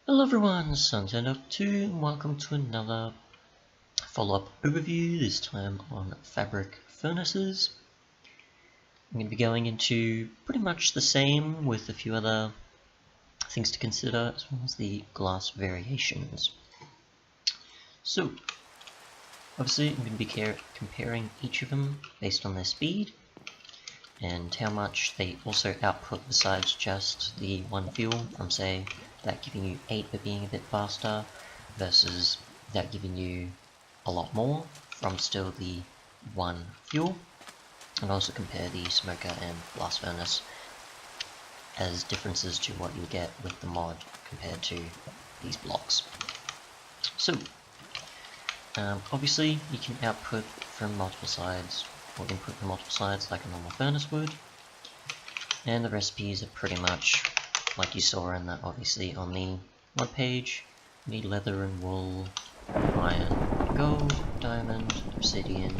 Hello everyone, Sun1002 and welcome to another follow-up overview, this time on fabric furnaces. I'm going to be going into pretty much the same with a few other things to consider as well as the glass variations. So, obviously I'm going to be comparing each of them based on their speed and how much they also output besides just the one fuel, from say that giving you 8 but being a bit faster versus that giving you a lot more from still the one fuel, and also compare the smoker and blast furnace as differences to what you get with the mod compared to these blocks. So obviously you can output from multiple sides or input from multiple sides like a normal furnace would, and the recipes are pretty much like you saw in that obviously on the mod page. You need leather and wool, iron, gold, diamond, obsidian,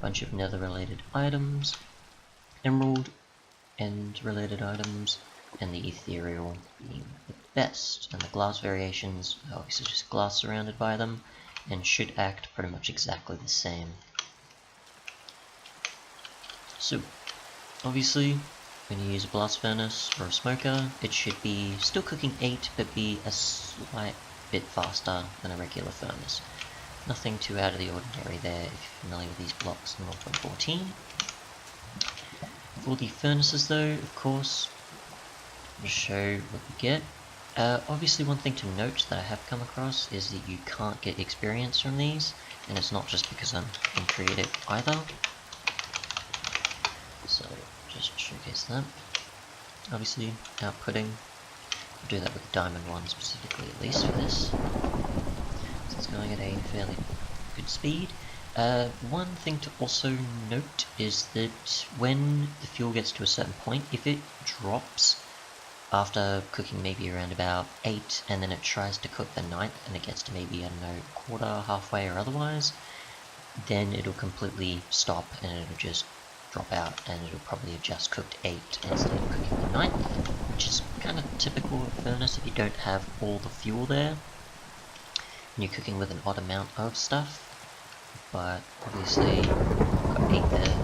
bunch of nether related items, emerald and related items, and the ethereal being the best. And the glass variations are obviously just glass surrounded by them and should act pretty much exactly the same. So obviously when you use a blast furnace or a smoker, it should be still cooking 8 but be a slight bit faster than a regular furnace. Nothing too out of the ordinary there if you're familiar with these blocks in 1.14. For the furnaces though, of course, I'll show what you get. Obviously one thing to note that I have come across is that you can't get experience from these, and it's not just because I'm in creative either. So just showcase that. Obviously outputting, I'll do that with the diamond one specifically at least for this. So it's going at a fairly good speed. One thing to also note is that when the fuel gets to a certain point, if it drops after cooking maybe around about 8 and then it tries to cook the 9th and it gets to maybe, I don't know, quarter, halfway or otherwise, then it'll completely stop and it'll just drop out and it'll probably have just cooked 8 instead of cooking the 9th, which is kind of typical of a furnace if you don't have all the fuel there and you're cooking with an odd amount of stuff. But obviously I've got 8 there.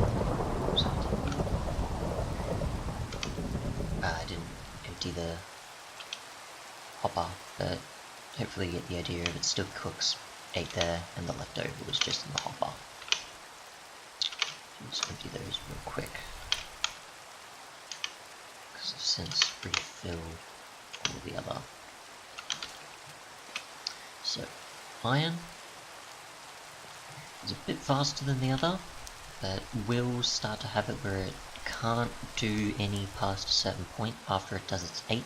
I didn't empty the hopper, but hopefully you get the idea of it still cooks 8 there and the leftover was just in the hopper. Just empty those real quick, because I've since refilled all the other. So, iron is a bit faster than the other, but will start to have it where it can't do any past a certain point after it does its 8th,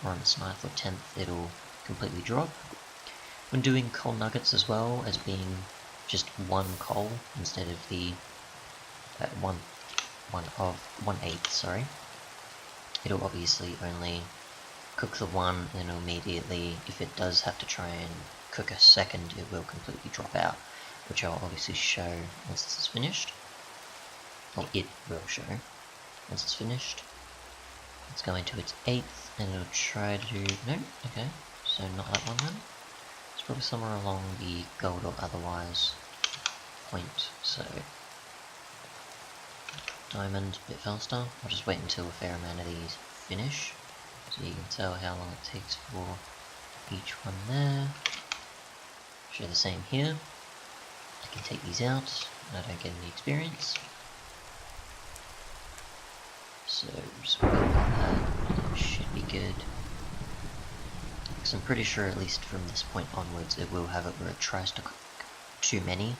or on its 9th or 10th it'll completely drop. When doing coal nuggets as well, as being just one coal instead of the 1/8, sorry, it'll obviously only cook the one and it'll immediately, if it does have to try and cook a second, it will completely drop out, which I'll obviously show once this is finished. Well, it will show once it's finished. It's going to its 8th and it'll try to, no, okay, so not that one then. It's probably somewhere along the gold or otherwise point, so diamond a bit faster. I'll just wait until a fair amount of these finish, so you can tell how long it takes for each one there. Show the same here. I can take these out and I don't get any experience. So just wait on that, it should be good. Because I'm pretty sure at least from this point onwards it will have it where it tries to cook too many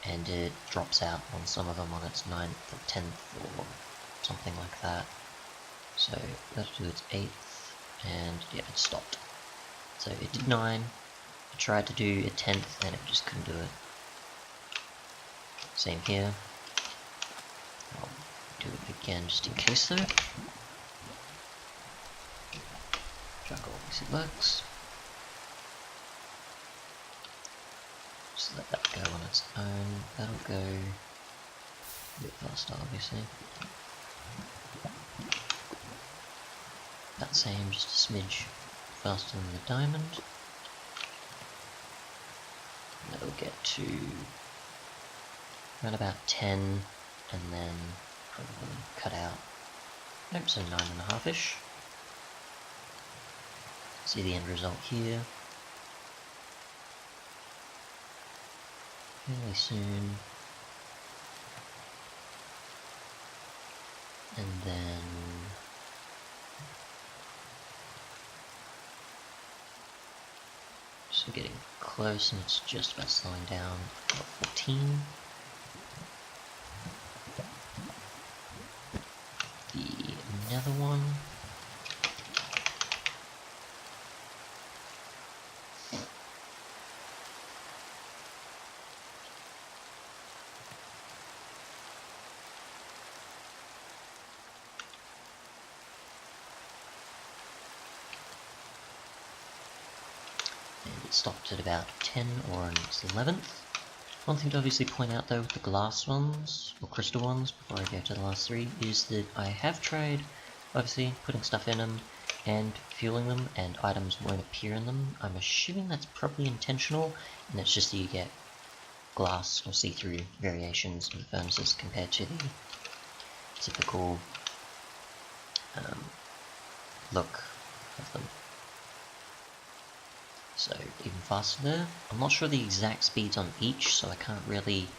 and it drops out on some of them on its 9th or 10th or something like that. So let's do its 8th, and yeah, it stopped. So it did 9, it tried to do a 10th and it just couldn't do it. Same here. I'll do it again just in case though. Juggle, at it works. Just let that go on its own. That'll go a bit faster, obviously. That same, just a smidge faster than the diamond. That'll get to around about 10, and then probably cut out. Nope, so 9.5-ish. See the end result here. Fairly soon. And then so getting close, and it's just about slowing down. About 14. The nether one. Stopped at about 10 or its 11th. One thing to obviously point out though with the glass ones, or crystal ones, before I go to the last three, is that I have tried, obviously, putting stuff in them and fueling them, and items won't appear in them. I'm assuming that's probably intentional, and it's just that you get glass or see-through variations in the furnaces compared to the typical look of them. So even faster there. I'm not sure the exact speeds on each, so I can't really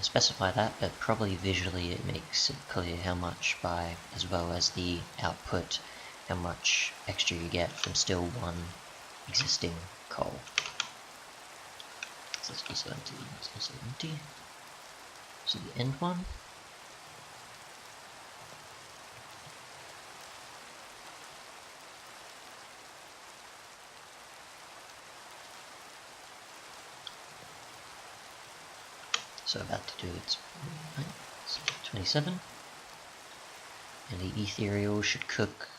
specify that, but probably visually it makes it clear how much by, as well as the output, how much extra you get from still one existing coal. So it's also empty, it's also empty. So the end one. So about to do its 27, and the ethereal should cook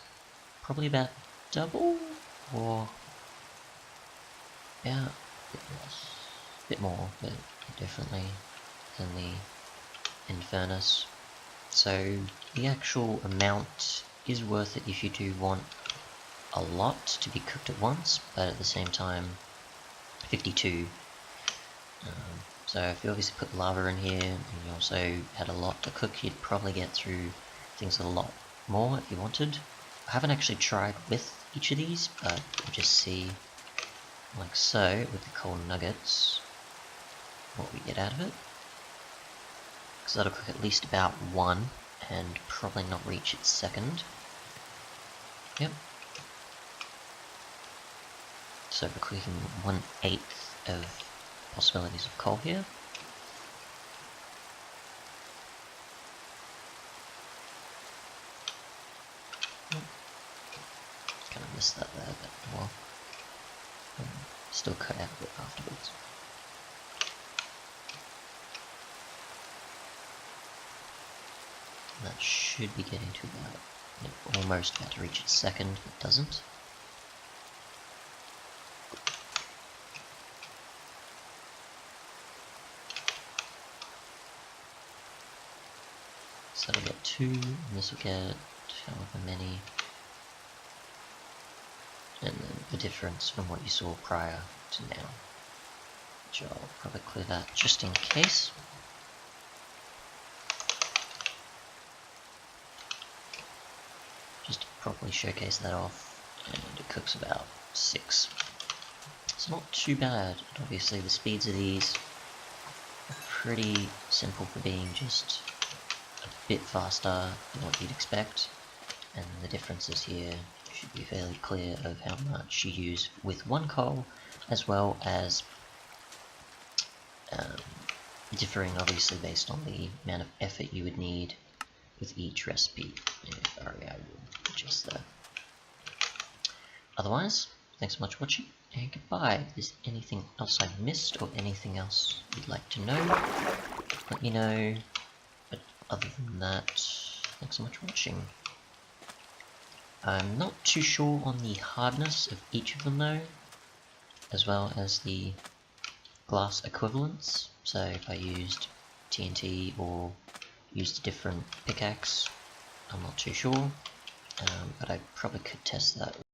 probably about double, or yeah, a bit more, but definitely than the end furnace. So the actual amount is worth it if you do want a lot to be cooked at once, but at the same time, 52. So if you obviously put lava in here, and you also had a lot to cook, you'd probably get through things a lot more if you wanted. I haven't actually tried with each of these, but you just see, like so, with the coal nuggets, what we get out of it. Because that'll cook at least about one, and probably not reach its second. Yep. So we're cooking 1/8 of possibilities of coal here. Kind of missed that there, but well, still cut out a bit afterwards. And that should be getting to about, almost about to reach its second, but doesn't. So that'll get 2, and this will get however many. And then the difference from what you saw prior to now. Which I'll probably clear that just in case. Just to properly showcase that off, and it cooks about 6. It's not too bad. Obviously the speeds of these are pretty simple for being just a bit faster than what you'd expect, and the differences here should be fairly clear of how much you use with one coal, as well as differing obviously based on the amount of effort you would need with each recipe. Sorry, I will adjust that. Otherwise, thanks so much for watching, and goodbye. If there's anything else I missed, or anything else you'd like to know, let me know. But other than that, thanks so much for watching. I'm not too sure on the hardness of each of them though, as well as the glass equivalents. So if I used TNT or used a different pickaxe, I'm not too sure, but I probably could test that